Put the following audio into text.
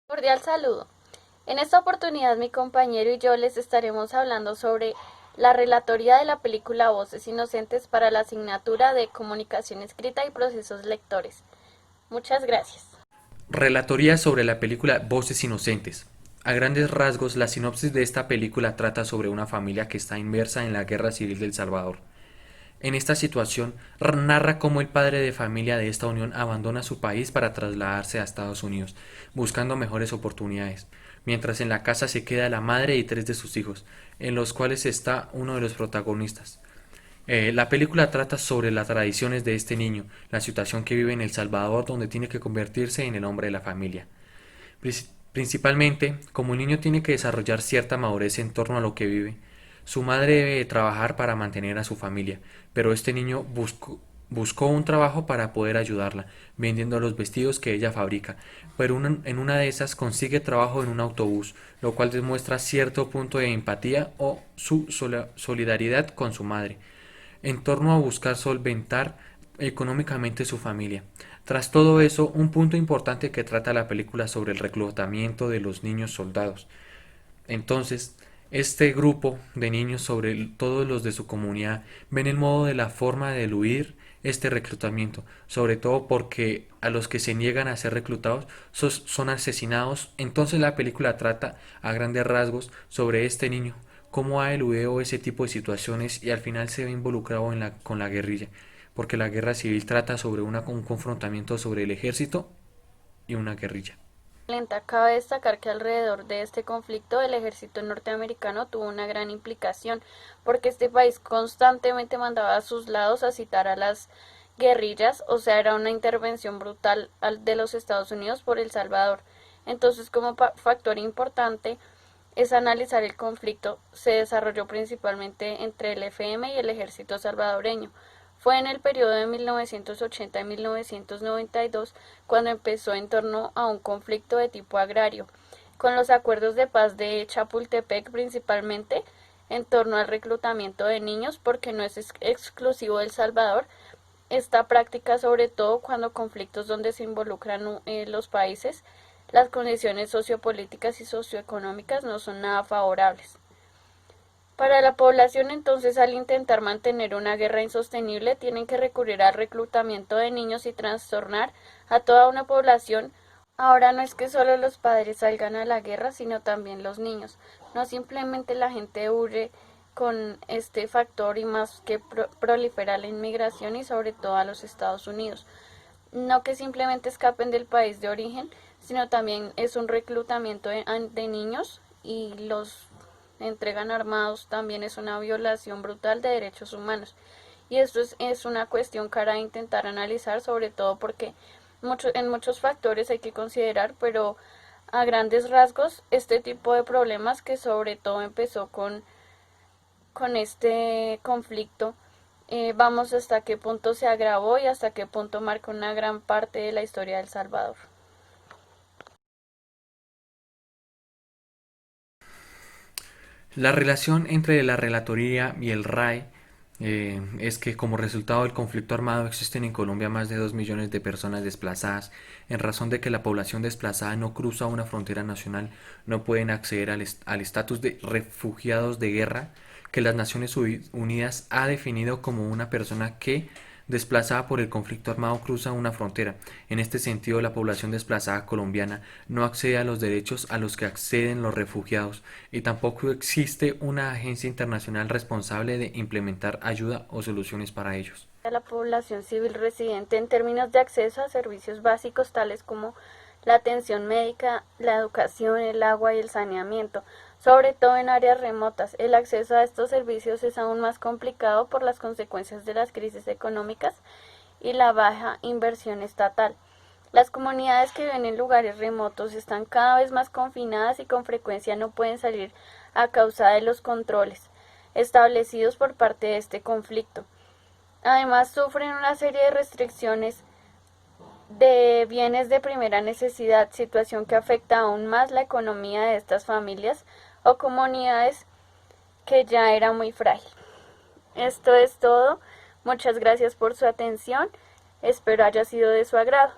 Cordial saludo. En esta oportunidad mi compañero y yo les estaremos hablando sobre la relatoría de la película Voces Inocentes para la asignatura de Comunicación Escrita y Procesos Lectores. Muchas gracias. Relatoría sobre la película Voces Inocentes. A grandes rasgos, la sinopsis de esta película trata sobre una familia que está inmersa en la Guerra Civil del Salvador. En esta situación, narra cómo el padre de familia de esta unión abandona su país para trasladarse a Estados Unidos, buscando mejores oportunidades, mientras en la casa se queda la madre y tres de sus hijos, en los cuales está uno de los protagonistas. La película trata sobre las tradiciones de este niño, la situación que vive en El Salvador donde tiene que convertirse en el hombre de la familia. Principalmente, como el niño tiene que desarrollar cierta madurez en torno a lo que vive, su madre debe trabajar para mantener a su familia, pero este niño buscó un trabajo para poder ayudarla, vendiendo los vestidos que ella fabrica, pero en una de esas consigue trabajo en un autobús, lo cual demuestra cierto punto de empatía o su solidaridad con su madre en torno a buscar solventar económicamente su familia. Tras todo eso, un punto importante que trata la película sobre el reclutamiento de los niños soldados. Entonces, este grupo de niños, sobre todos los de su comunidad, ven el modo de la forma de eludir este reclutamiento, sobre todo porque a los que se niegan a ser reclutados son asesinados. Entonces la película trata a grandes rasgos sobre este niño, cómo ha eludido ese tipo de situaciones y al final se ve involucrado con la guerrilla, porque la guerra civil trata sobre un confrontamiento sobre el ejército y una guerrilla. Lenta, cabe destacar que alrededor de este conflicto el ejército norteamericano tuvo una gran implicación porque este país constantemente mandaba a sus lados a citar a las guerrillas, o sea, era una intervención brutal de los Estados Unidos por El Salvador. Entonces, como factor importante es analizar el conflicto. Se desarrolló principalmente entre el FM y el ejército salvadoreño. Fue en el periodo de 1980 y 1992 cuando empezó en torno a un conflicto de tipo agrario, con los acuerdos de paz de Chapultepec principalmente en torno al reclutamiento de niños, porque no es exclusivo de El Salvador. Esta práctica, sobre todo cuando conflictos donde se involucran los países, las condiciones sociopolíticas y socioeconómicas no son nada favorables. Para la población, entonces, al intentar mantener una guerra insostenible, tienen que recurrir al reclutamiento de niños y trastornar a toda una población. Ahora no es que solo los padres salgan a la guerra, sino también los niños. No simplemente la gente huye con este factor y más que prolifera la inmigración y sobre todo a los Estados Unidos. No que simplemente escapen del país de origen, sino también es un reclutamiento de niños y los entregan armados. También es una violación brutal de derechos humanos. Y esto es una cuestión cara a intentar analizar, sobre todo porque en muchos factores hay que considerar, pero a grandes rasgos este tipo de problemas que sobre todo empezó con este conflicto, vamos hasta qué punto se agravó y hasta qué punto marcó una gran parte de la historia de El Salvador. La relación entre la Relatoría y el RAE es que como resultado del conflicto armado existen en Colombia más de 2 millones de personas desplazadas. En razón de que la población desplazada no cruza una frontera nacional, no pueden acceder al estatus de refugiados de guerra que las Naciones Unidas ha definido como una persona que desplazada por el conflicto armado cruza una frontera. En este sentido, la población desplazada colombiana no accede a los derechos a los que acceden los refugiados y tampoco existe una agencia internacional responsable de implementar ayuda o soluciones para ellos. A la población civil residente en términos de acceso a servicios básicos tales como la atención médica, la educación, el agua y el saneamiento, sobre todo en áreas remotas. El acceso a estos servicios es aún más complicado por las consecuencias de las crisis económicas y la baja inversión estatal. Las comunidades que viven en lugares remotos están cada vez más confinadas y con frecuencia no pueden salir a causa de los controles establecidos por parte de este conflicto. Además, sufren una serie de restricciones de bienes de primera necesidad, situación que afecta aún más la economía de estas familias o comunidades que ya era muy frágil. Esto es todo. Muchas gracias por su atención. Espero haya sido de su agrado.